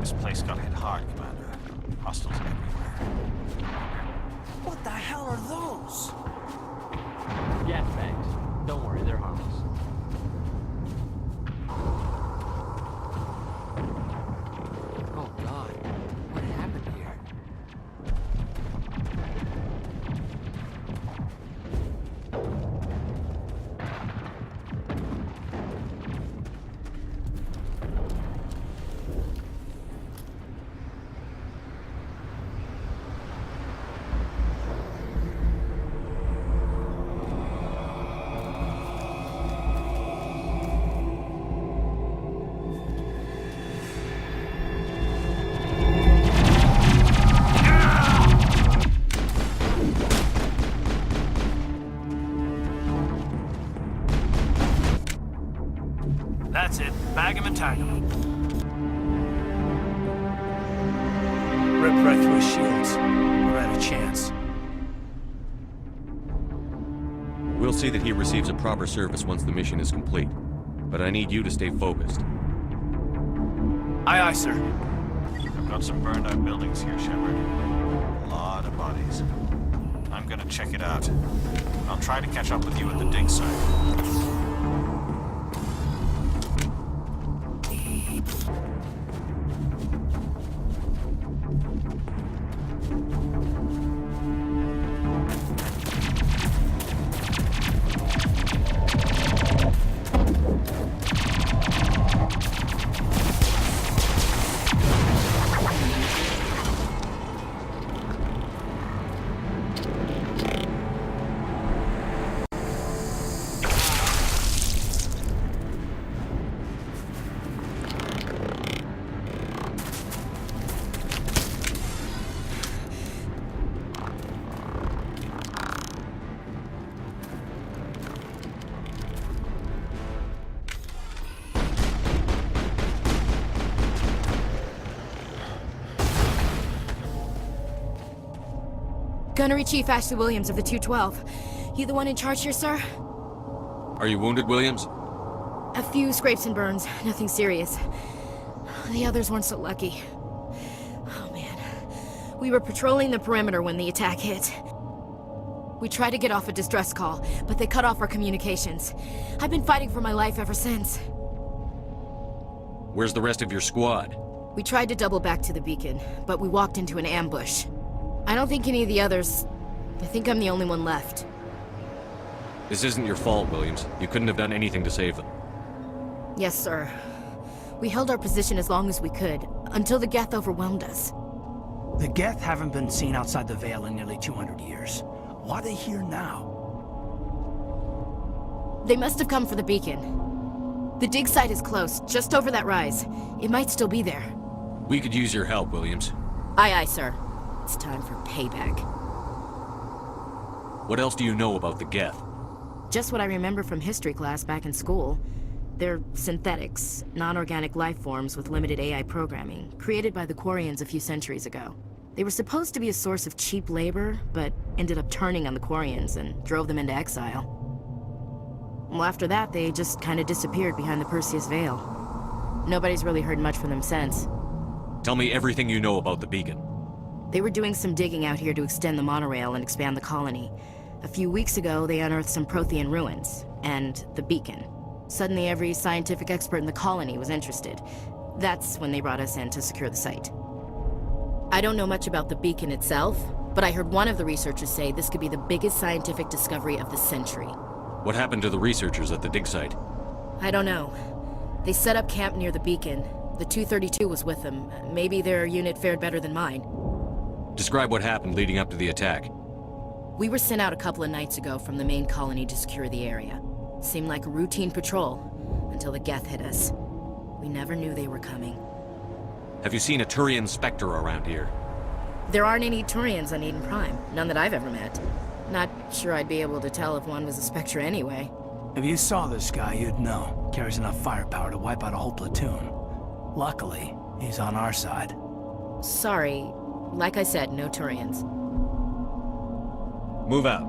This place got hit hard, Commander. Hostiles everywhere. What the hell are those? Gas bags. Don't worry, they're harmless. Oh God, what happened here? That's it. Bag him and tag him. Rip right through his shields. We're at a chance. We'll see that he receives a proper service once the mission is complete. But I need you to stay focused. Aye, aye, sir. I've got some burned out buildings here, Shepard. A lot of bodies. I'm gonna check it out. I'll try to catch up with you at the dig site. Gunnery Chief Ashley Williams of the 212. You the one in charge here, sir? Are you wounded, Williams? A few scrapes and burns, nothing serious. The others weren't so lucky. Oh man. We were patrolling the perimeter when the attack hit. We tried to get off a distress call, but they cut off our communications. I've been fighting for my life ever since. Where's the rest of your squad? We tried to double back to the beacon, but we walked into an ambush. I don't think any of the others... I think I'm the only one left. This isn't your fault, Williams. You couldn't have done anything to save them. Yes, sir. We held our position as long as we could, until the Geth overwhelmed us. The Geth haven't been seen outside the Veil in nearly 200 years. Why are they here now? They must have come for the beacon. The dig site is close, just over that rise. It might still be there. We could use your help, Williams. Aye, aye, sir. It's time for payback. What else do you know about the Geth? Just what I remember from history class back in school. They're synthetics, non-organic life forms with limited AI programming, created by the Quarians a few centuries ago. They were supposed to be a source of cheap labor, but ended up turning on the Quarians and drove them into exile. Well, after that, they just kind of disappeared behind the Perseus Veil. Nobody's really heard much from them since. Tell me everything you know about the beacon. They were doing some digging out here to extend the monorail and expand the colony. A few weeks ago, they unearthed some Prothean ruins, and the beacon. Suddenly, every scientific expert in the colony was interested. That's when they brought us in to secure the site. I don't know much about the beacon itself, but I heard one of the researchers say this could be the biggest scientific discovery of the century. What happened to the researchers at the dig site? I don't know. They set up camp near the beacon. The 232 was with them. Maybe their unit fared better than mine. Describe what happened leading up to the attack. We were sent out a couple of nights ago from the main colony to secure the area. Seemed like a routine patrol, until the Geth hit us. We never knew they were coming. Have you seen a Turian Spectre around here? There aren't any Turians on Eden Prime, none that I've ever met. Not sure I'd be able to tell if one was a Spectre anyway. If you saw this guy, you'd know. Carries enough firepower to wipe out a whole platoon. Luckily, he's on our side. Sorry. Like I said, no Turians. Move out.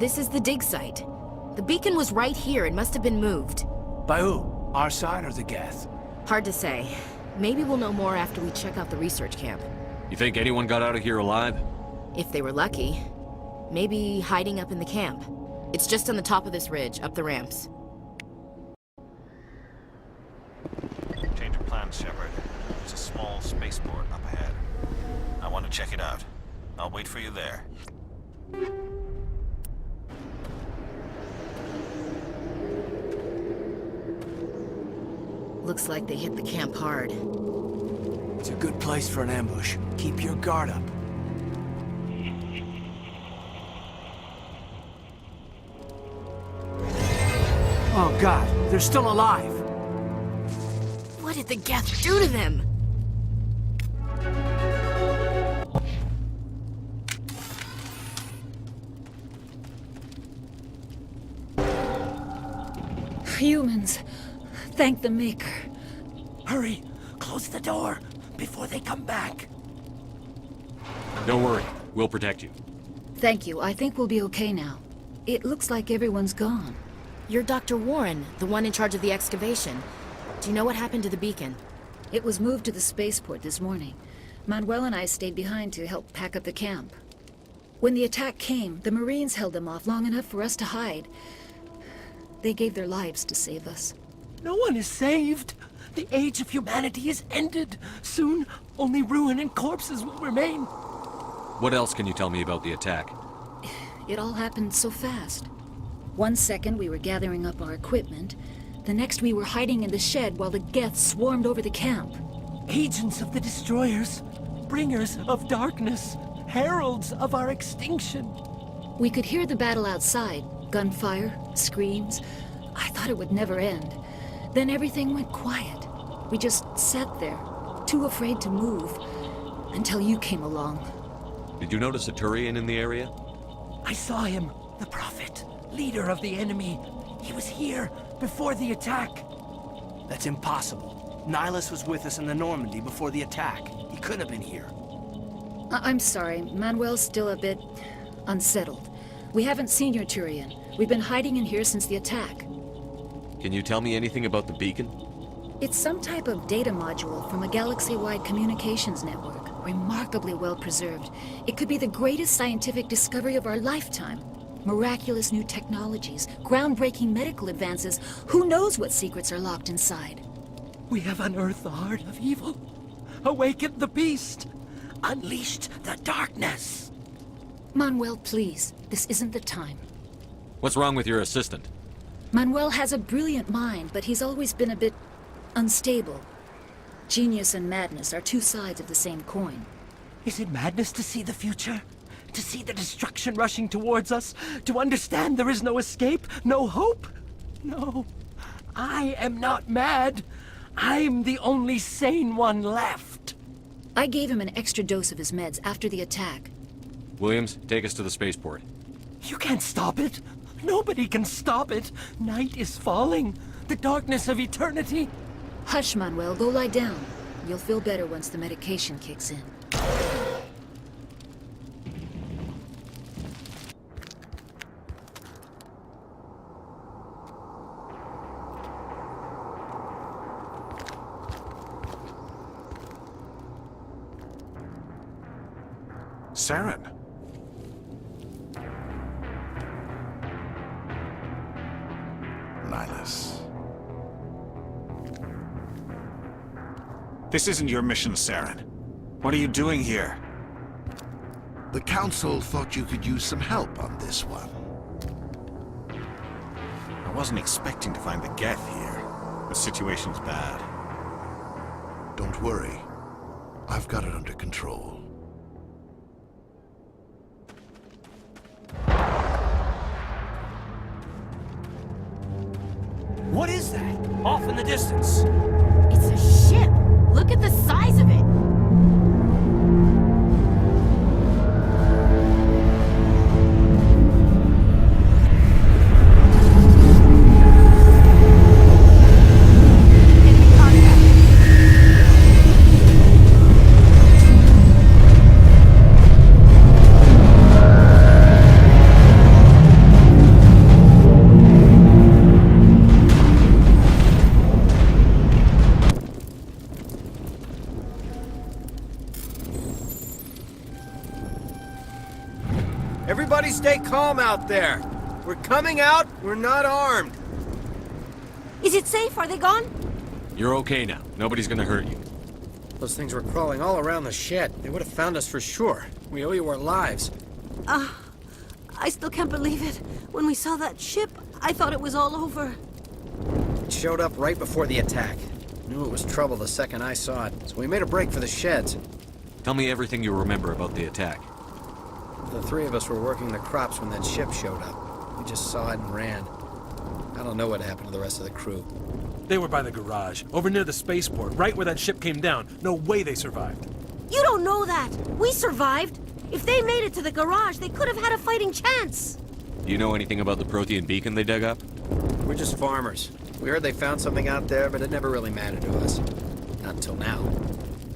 This is the dig site. The beacon was right here. It must have been moved. By who? Our side or the Geth? Hard to say. Maybe we'll know more after we check out the research camp. You think anyone got out of here alive? If they were lucky. Maybe hiding up in the camp. It's just on the top of this ridge, up the ramps. Change of plans, Shepard. There's a small spaceport up ahead. I want to check it out. I'll wait for you there. Looks like they hit the camp hard. It's a good place for an ambush. Keep your guard up. Oh God, they're still alive! What did the Geth do to them? Humans. Thank the Maker. Hurry! Close the door before they come back. Don't worry, we'll protect you. Thank you. I think we'll be okay now. It looks like everyone's gone. You're Dr. Warren, the one in charge of the excavation. Do you know what happened to the beacon? It was moved to the spaceport this morning. Manuel and I stayed behind to help pack up the camp. When the attack came, the Marines held them off long enough for us to hide. They gave their lives to save us. No one is saved. The age of humanity is ended. Soon, only ruin and corpses will remain. What else can you tell me about the attack? It all happened so fast. 1 second we were gathering up our equipment. The next we were hiding in the shed while the Geth swarmed over the camp. Agents of the Destroyers, bringers of darkness, heralds of our extinction. We could hear the battle outside. Gunfire, screams. I thought it would never end. Then everything went quiet. We just sat there, too afraid to move, until you came along. Did you notice a Turian in the area? I saw him, the Prophet, leader of the enemy. He was here before the attack. That's impossible. Nihilus was with us in the Normandy before the attack. He couldn't have been here. I'm sorry, Manuel's still a bit unsettled. We haven't seen your Turian. We've been hiding in here since the attack. Can you tell me anything about the beacon? It's some type of data module from a galaxy-wide communications network. Remarkably well preserved. It could be the greatest scientific discovery of our lifetime. Miraculous new technologies, groundbreaking medical advances. Who knows what secrets are locked inside? We have unearthed the heart of evil, awakened the beast, unleashed the darkness. Manuel, please. This isn't the time. What's wrong with your assistant? Manuel has a brilliant mind, but he's always been a bit unstable. Genius and madness are two sides of the same coin. Is it madness to see the future? To see the destruction rushing towards us? To understand there is no escape? No hope? No. I am not mad. I'm the only sane one left. I gave him an extra dose of his meds after the attack. Williams, take us to the spaceport. You can't stop it. Nobody can stop it. Night is falling. The darkness of eternity. Hush, Manuel. Go lie down. You'll feel better once the medication kicks in. Saren. Nihilus. This isn't your mission, Saren. What are you doing here? The Council thought you could use some help on this one. I wasn't expecting to find the Geth here. The situation's bad. Don't worry. I've got it under control. What is that? Off in the distance. It's a ship! Look at the size of it! Enemy contact. Everybody stay calm out there. We're coming out, we're not armed. Is it safe? Are they gone? You're okay now. Nobody's gonna hurt you. Those things were crawling all around the shed. They would have found us for sure. We owe you our lives. I still can't believe it. When we saw that ship, I thought it was all over. It showed up right before the attack. Knew it was trouble the second I saw it, so we made a break for the sheds. Tell me everything you remember about the attack. The three of us were working the crops when that ship showed up. We just saw it and ran. I don't know what happened to the rest of the crew. They were by the garage, over near the spaceport, right where that ship came down. No way they survived. You don't know that. We survived. If they made it to the garage, they could have had a fighting chance. Do you know anything about the Prothean beacon they dug up? We're just farmers. We heard they found something out there, but it never really mattered to us. Not until now.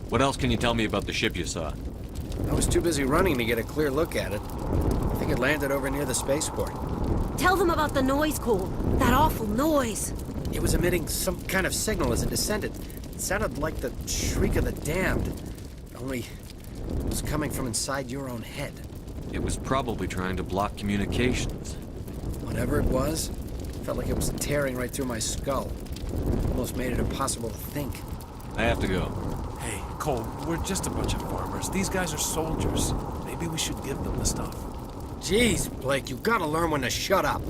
What else can you tell me about the ship you saw? I was too busy running to get a clear look at it. I think it landed over near the spaceport. Tell them about the noise, Cole. That awful noise. It was emitting some kind of signal as it descended. It sounded like the shriek of the damned. Only it was coming from inside your own head. It was probably trying to block communications. Whatever it was, felt like it was tearing right through my skull. Almost made it impossible to think. I have to go. Hey, Cole, we're just a bunch of farmers. These guys are soldiers. Maybe we should give them the stuff. Jeez, Blake, you gotta learn when to shut up.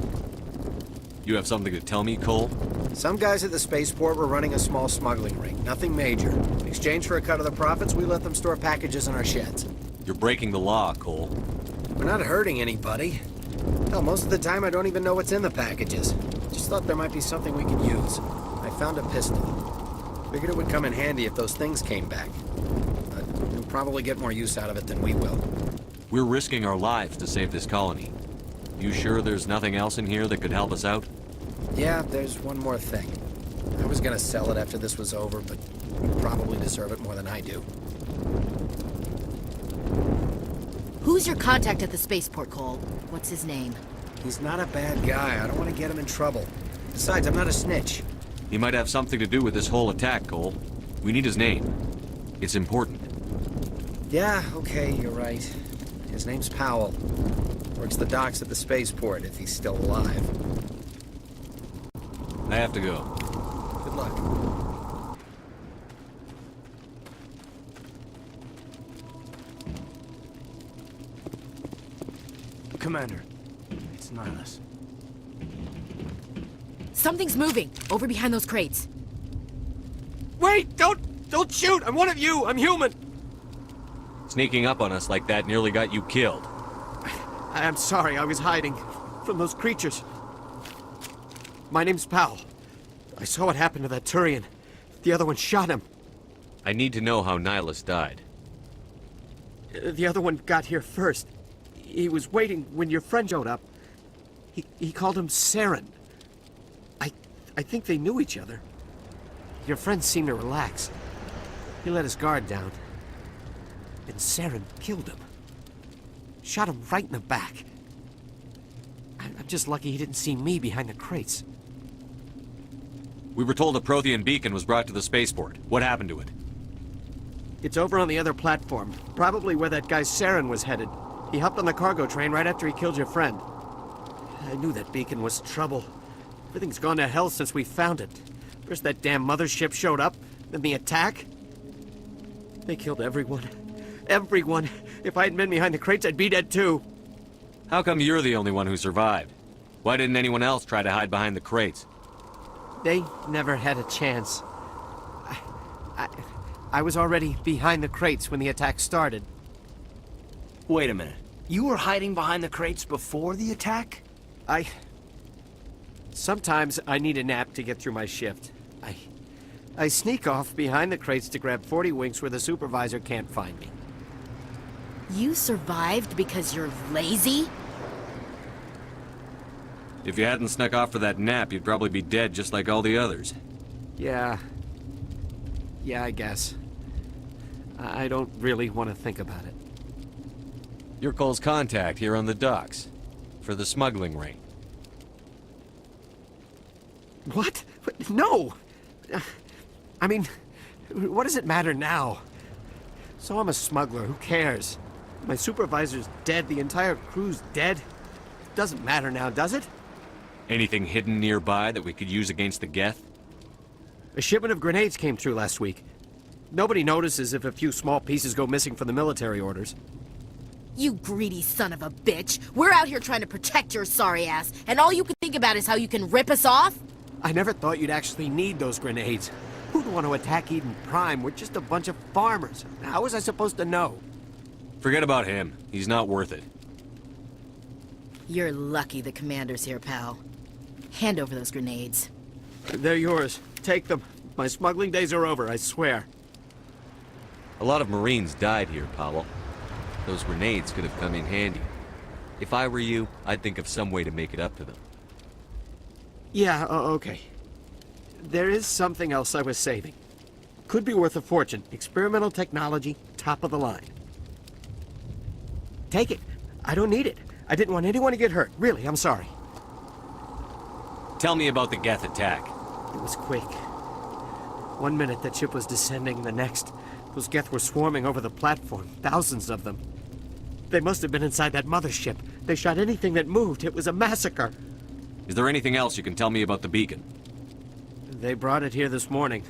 You have something to tell me, Cole? Some guys at the spaceport were running a small smuggling ring. Nothing major. In exchange for a cut of the profits, we let them store packages in our sheds. You're breaking the law, Cole. We're not hurting anybody. Hell, most of the time I don't even know what's in the packages. Just thought there might be something we could use. I found a pistol. Figured it would come in handy if those things came back. But you'll probably get more use out of it than we will. We're risking our lives to save this colony. You sure there's nothing else in here that could help us out? Yeah, there's one more thing. I was gonna sell it after this was over, but you probably deserve it more than I do. Who's your contact at the spaceport, Cole? What's his name? He's not a bad guy. I don't want to get him in trouble. Besides, I'm not a snitch. He might have something to do with this whole attack, Cole. We need his name. It's important. Yeah, okay, you're right. His name's Powell. Works the docks at the spaceport, if he's still alive. I have to go. Good luck. Commander, it's Nihilus. Something's moving, over behind those crates. Wait! Don't shoot! I'm one of you! I'm human! Sneaking up on us like that nearly got you killed. I'm sorry, I was hiding from those creatures. My name's Powell. I saw what happened to that Turian. The other one shot him. I need to know how Nihilus died. The other one got here first. He was waiting when your friend showed up. He called him Saren. I think they knew each other. Your friend seemed to relax. He let his guard down. And Saren killed him. Shot him right in the back. I'm just lucky he didn't see me behind the crates. We were told a Prothean beacon was brought to the spaceport. What happened to it? It's over on the other platform. Probably where that guy Saren was headed. He hopped on the cargo train right after he killed your friend. I knew that beacon was trouble. Everything's gone to hell since we found it. First that damn mothership showed up, then the attack. They killed everyone. Everyone. If I hadn't been behind the crates, I'd be dead too. How come you're the only one who survived? Why didn't anyone else try to hide behind the crates? They never had a chance. I was already behind the crates when the attack started. Wait a minute. You were hiding behind the crates before the attack? Sometimes I need a nap to get through my shift. I sneak off behind the crates to grab 40 winks where the supervisor can't find me. You survived because you're lazy? If you hadn't snuck off for that nap, you'd probably be dead just like all the others. Yeah, I guess. I don't really want to think about it. You're Cole's contact here on the docks. For the smuggling ring. What? No! I mean, what does it matter now? So I'm a smuggler, who cares? My supervisor's dead. The entire crew's dead. Doesn't matter now, does it? Anything hidden nearby that we could use against the Geth? A shipment of grenades came through last week. Nobody notices if a few small pieces go missing from the military orders. You greedy son of a bitch! We're out here trying to protect your sorry ass, and all you can think about is how you can rip us off? I never thought you'd actually need those grenades. Who'd want to attack Eden Prime? We're just a bunch of farmers. How was I supposed to know? Forget about him. He's not worth it. You're lucky the commander's here, pal. Hand over those grenades. They're yours. Take them. My smuggling days are over, I swear. A lot of Marines died here, Powell. Those grenades could have come in handy. If I were you, I'd think of some way to make it up to them. Yeah, okay. There is something else I was saving. Could be worth a fortune. Experimental technology, top of the line. Take it. I don't need it. I didn't want anyone to get hurt. Really, I'm sorry. Tell me about the Geth attack. It was quick. 1 minute that ship was descending, the next, those Geth were swarming over the platform. Thousands of them. They must have been inside that mothership. They shot anything that moved. It was a massacre. Is there anything else you can tell me about the beacon? They brought it here this morning.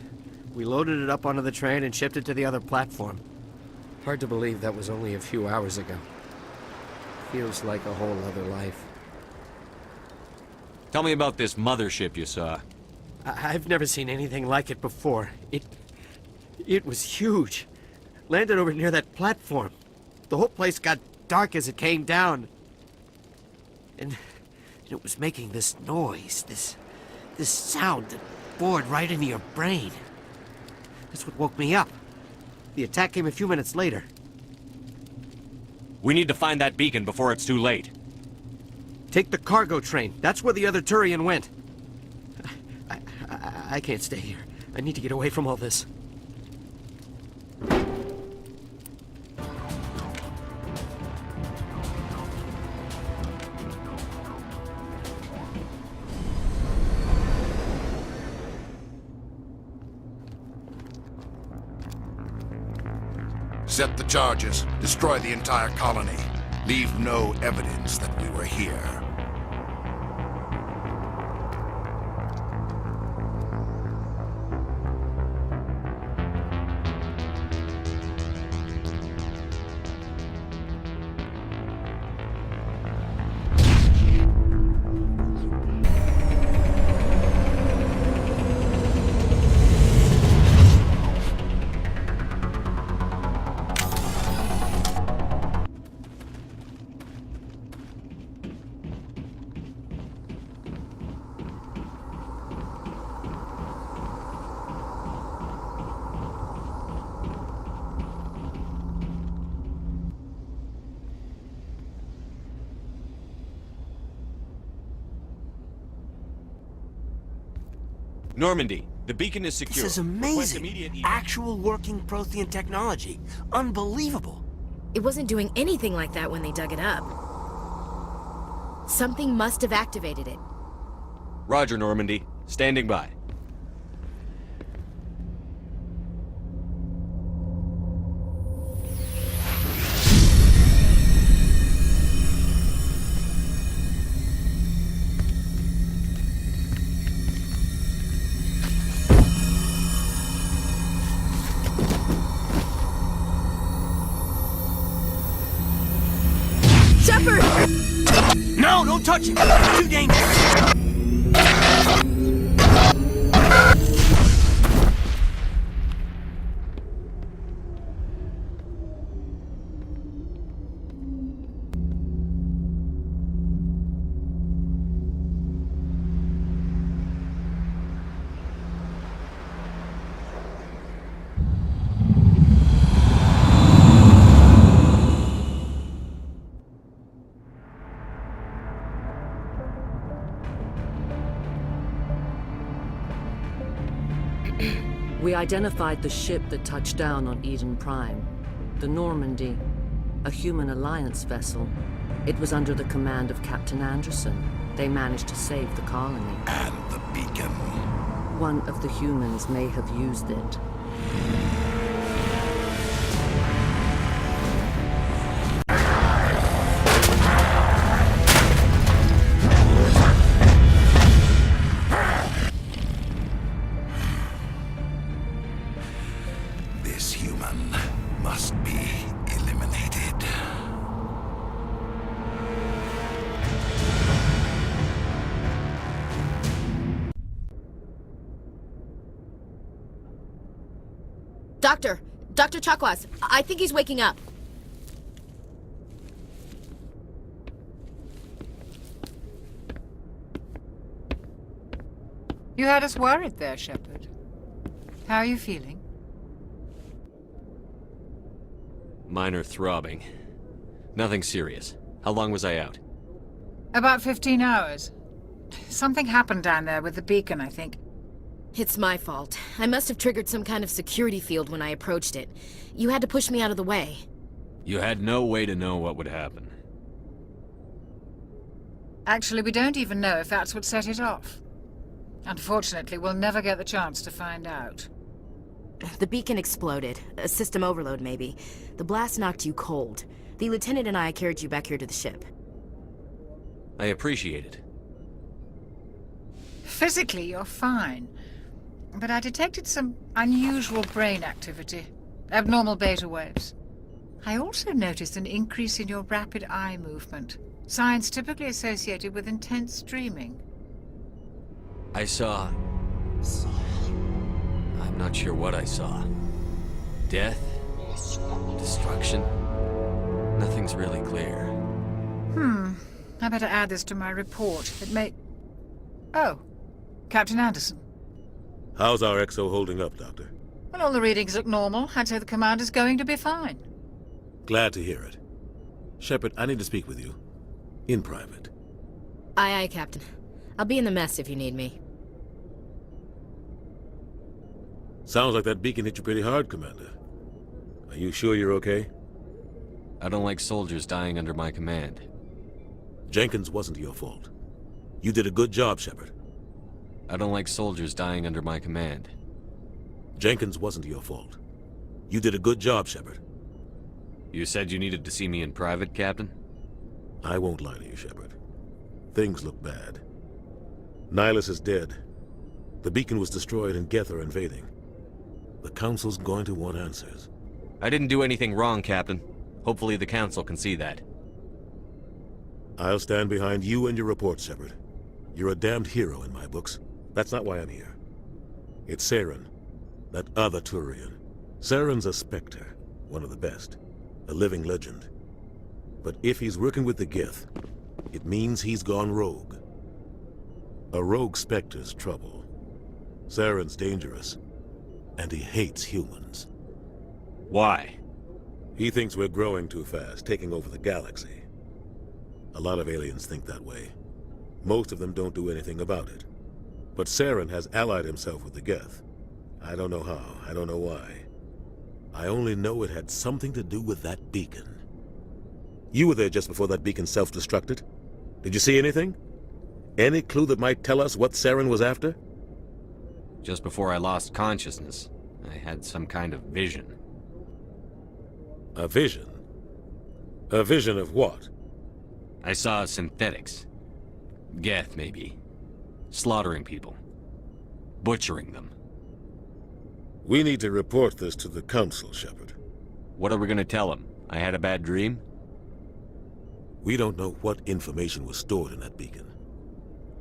We loaded it up onto the train and shipped it to the other platform. Hard to believe that was only a few hours ago. Feels like a whole other life. Tell me about this mothership you saw. I've never seen anything like it before. It was huge. Landed over near that platform. The whole place got dark as it came down. And it was making this noise, this sound that bored right into your brain. That's what woke me up. The attack came a few minutes later. We need to find that beacon before it's too late. Take the cargo train. That's where the other Turian went. I can't stay here. I need to get away from all this. Set the charges. Destroy the entire colony. Leave no evidence that we were here. Normandy, the beacon is secure. This is Request amazing. immediate Actual working Prothean technology. Unbelievable. It wasn't doing anything like that when they dug it up. Something must have activated it. Roger, Normandy. Standing by. No, don't touch it! It's too dangerous! We identified the ship that touched down on Eden Prime. The Normandy, a human alliance vessel. It was under the command of Captain Anderson. They managed to save the colony. And the beacon. One of the humans may have used it. human must be eliminated. Dr. Chakwas, I think he's waking up. You had us worried there, Shepard. How are you feeling? Minor throbbing. Nothing serious. How long was I out? About 15 hours. Something happened down there with the beacon, I think. It's my fault. I must have triggered some kind of security field when I approached it. You had to push me out of the way. You had no way to know what would happen. Actually, we don't even know if that's what set it off. Unfortunately, we'll never get the chance to find out. The beacon exploded. A system overload, maybe. The blast knocked you cold. The lieutenant and I carried you back here to the ship. I appreciate it. Physically, you're fine. But I detected some unusual brain activity. Abnormal beta waves. I also noticed an increase in your rapid eye movement. Signs typically associated with intense dreaming. I saw... I'm not sure what I saw. Death? Destruction? Nothing's really clear. I better add this to my report. It may... Oh, Captain Anderson. How's our XO holding up, Doctor? Well, all the readings look normal. I'd say the commander's going to be fine. Glad to hear it. Shepard, I need to speak with you. In private. Aye, aye, Captain. I'll be in the mess if you need me. Sounds like that beacon hit you pretty hard, Commander. Are you sure you're okay? I don't like soldiers dying under my command. Jenkins wasn't your fault. You did a good job, Shepard. I don't like soldiers dying under my command. Jenkins wasn't your fault. You did a good job, Shepard. You said you needed to see me in private, Captain? I won't lie to you, Shepard. Things look bad. Nihilus is dead. The beacon was destroyed and Geth are invading. The Council's going to want answers. I didn't do anything wrong, Captain. Hopefully the Council can see that. I'll stand behind you and your report, Shepard. You're a damned hero in my books. That's not why I'm here. It's Saren, that other Turian. Saren's a Spectre, one of the best. A living legend. But if he's working with the Geth, it means he's gone rogue. A rogue Spectre's trouble. Saren's dangerous, and he hates humans. Why? He thinks we're growing too fast, taking over the galaxy. A lot of aliens think that way. Most of them don't do anything about it. But Saren has allied himself with the Geth. I don't know how, I don't know why. I only know it had something to do with that beacon. You were there just before that beacon self-destructed. Did you see anything? Any clue that might tell us what Saren was after? Just before I lost consciousness, I had some kind of vision. A vision? A vision of what? I saw synthetics. Geth, maybe. Slaughtering people. Butchering them. We need to report this to the Council, Shepard. What are we gonna tell them? I had a bad dream? We don't know what information was stored in that beacon.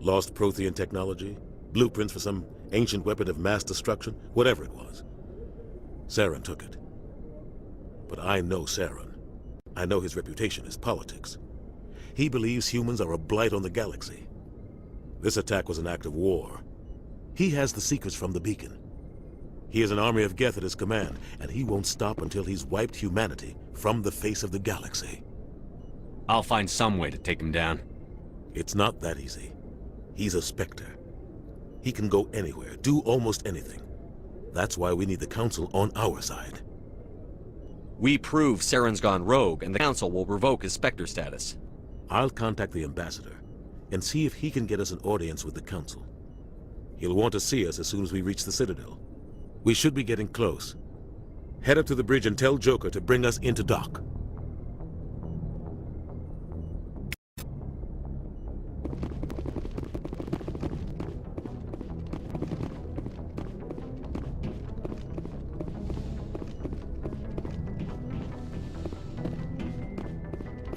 Lost Prothean technology? Blueprints for some ancient weapon of mass destruction? Whatever it was. Saren took it. But I know Saren. I know his reputation is politics. He believes humans are a blight on the galaxy. This attack was an act of war. He has the secrets from the beacon. He has an army of Geth at his command, and he won't stop until he's wiped humanity from the face of the galaxy. I'll find some way to take him down. It's not that easy. He's a Spectre. He can go anywhere, do almost anything. That's why we need the Council on our side. We prove Saren's gone rogue, and the Council will revoke his Spectre status. I'll contact the Ambassador and see if he can get us an audience with the Council. He'll want to see us as soon as we reach the Citadel. We should be getting close. Head up to the bridge and tell Joker to bring us into dock.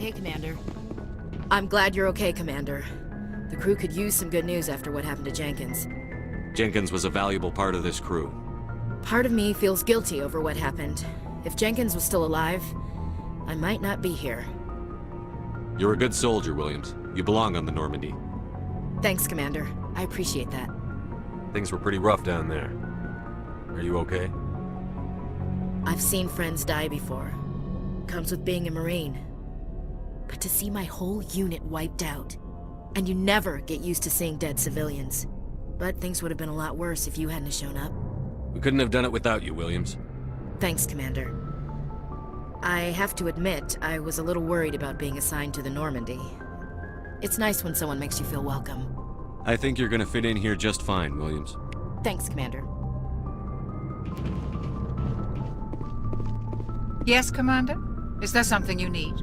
okay, Commander. I'm glad you're okay, Commander. The crew could use some good news after what happened to Jenkins. Jenkins was a valuable part of this crew. Part of me feels guilty over what happened. If Jenkins was still alive, I might not be here. You're a good soldier, Williams. You belong on the Normandy. Thanks, Commander. I appreciate that. Things were pretty rough down there. Are you okay? I've seen friends die before. Comes with being a Marine. But to see my whole unit wiped out, and you never get used to seeing dead civilians. But things would have been a lot worse if you hadn't shown up. We couldn't have done it without you, Williams. Thanks, Commander. I have to admit, I was a little worried about being assigned to the Normandy. It's nice when someone makes you feel welcome. I think you're gonna fit in here just fine, Williams. Thanks, Commander. Yes, Commander? Is there something you need?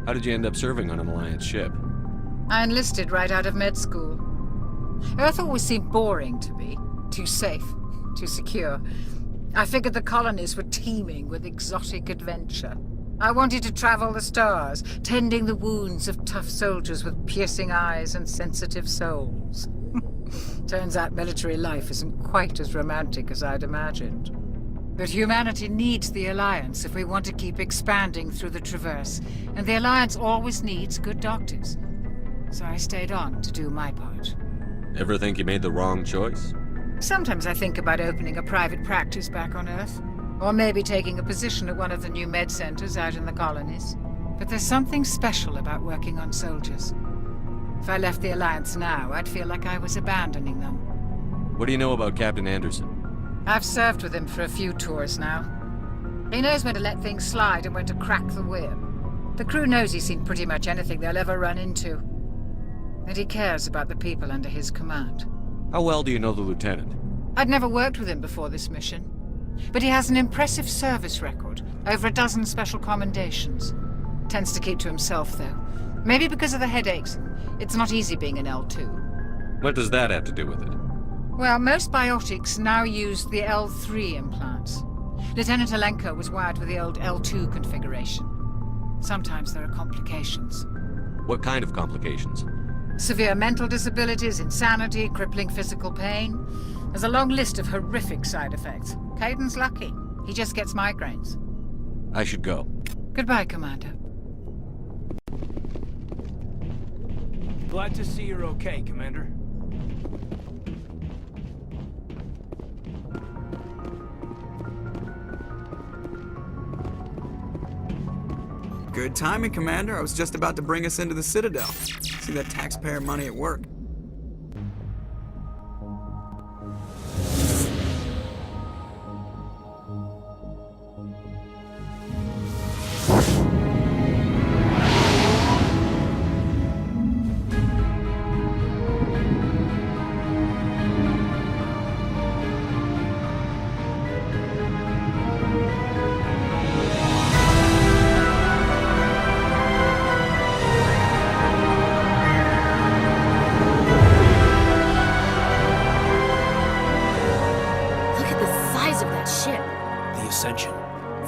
How did you end up serving on an Alliance ship? I enlisted right out of med school. Earth always seemed boring to me. Too safe, too secure. I figured the colonies were teeming with exotic adventure. I wanted to travel the stars, tending the wounds of tough soldiers with piercing eyes and sensitive souls. Turns out military life isn't quite as romantic as I'd imagined. But humanity needs the Alliance if we want to keep expanding through the Traverse, and the Alliance always needs good doctors. So I stayed on to do my part. Ever think you made the wrong choice? Sometimes I think about opening a private practice back on Earth, or maybe taking a position at one of the new med centers out in the colonies. But there's something special about working on soldiers. If I left the Alliance now, I'd feel like I was abandoning them. What do you know about Captain Anderson? I've served with him for a few tours now. He knows when to let things slide and when to crack the whip. The crew knows he's seen pretty much anything they'll ever run into. And he cares about the people under his command. How well do you know the lieutenant? I'd never worked with him before this mission. But he has an impressive service record, over a dozen special commendations. Tends to keep to himself, though. Maybe because of the headaches. It's not easy being an L2. What does that have to do with it? Well, most biotics now use the L3 implants. Lieutenant Alenko was wired with the old L2 configuration. Sometimes there are complications. What kind of complications? Severe mental disabilities, insanity, crippling physical pain. There's a long list of horrific side effects. Caden's lucky. He just gets migraines. I should go. Goodbye, Commander. Glad to see you're okay, Commander. Good timing, Commander. I was just about to bring us into the Citadel. See that taxpayer money at work.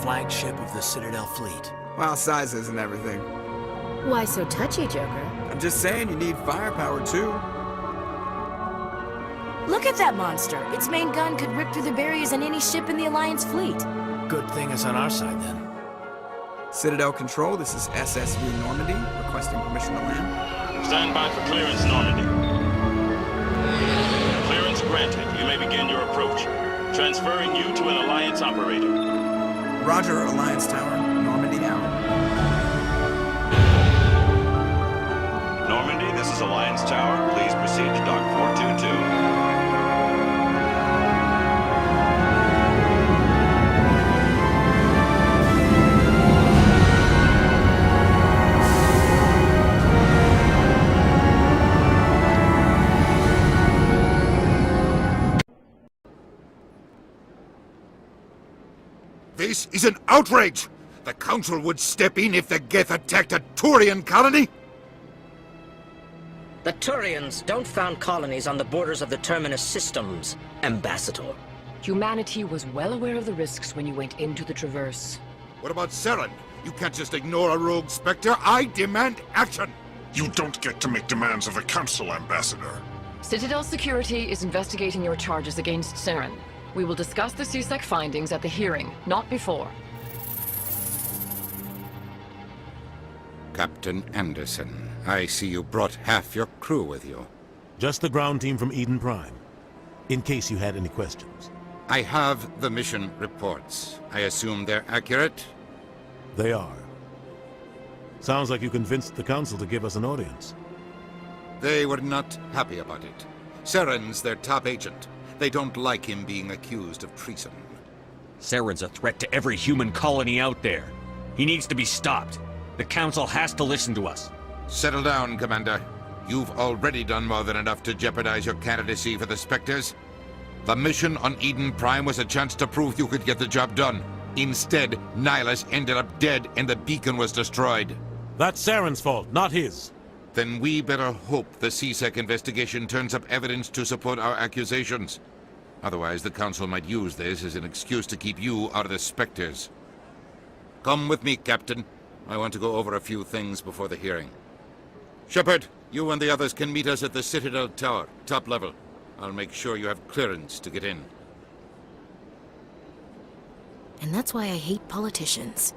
Flagship of the Citadel fleet. Well, size isn't everything. Why so touchy, Joker? I'm just saying you need firepower, too. Look at that monster. Its main gun could rip through the barriers in any ship in the Alliance fleet. Good thing it's on our side, then. Citadel Control, this is SSV Normandy, requesting permission to land. Stand by for clearance, Normandy. Clearance granted. You may begin your approach. Transferring you to an Alliance operator. Roger, Alliance Tower. Normandy now. Normandy, this is Alliance Tower. Please proceed to Dock 422. This is an outrage! The Council would step in if the Geth attacked a Turian colony? The Turians don't found colonies on the borders of the Terminus systems, Ambassador. Humanity was well aware of the risks when you went into the Traverse. What about Saren? You can't just ignore a rogue Spectre. I demand action! You don't get to make demands of the Council, Ambassador. Citadel Security is investigating your charges against Saren. We will discuss the CSEC findings at the hearing, not before. Captain Anderson, I see you brought half your crew with you. Just the ground team from Eden Prime, in case you had any questions. I have the mission reports. I assume they're accurate? They are. Sounds like you convinced the Council to give us an audience. They were not happy about it. Saren's their top agent. They don't like him being accused of treason. Saren's a threat to every human colony out there. He needs to be stopped. The Council has to listen to us. Settle down, Commander. You've already done more than enough to jeopardize your candidacy for the Spectres. The mission on Eden Prime was a chance to prove you could get the job done. Instead, Nihilus ended up dead and the beacon was destroyed. That's Saren's fault, not his. Then we better hope the CSEC investigation turns up evidence to support our accusations. Otherwise, the Council might use this as an excuse to keep you out of the Spectres. Come with me, Captain. I want to go over a few things before the hearing. Shepard, you and the others can meet us at the Citadel Tower, top level. I'll make sure you have clearance to get in. And that's why I hate politicians.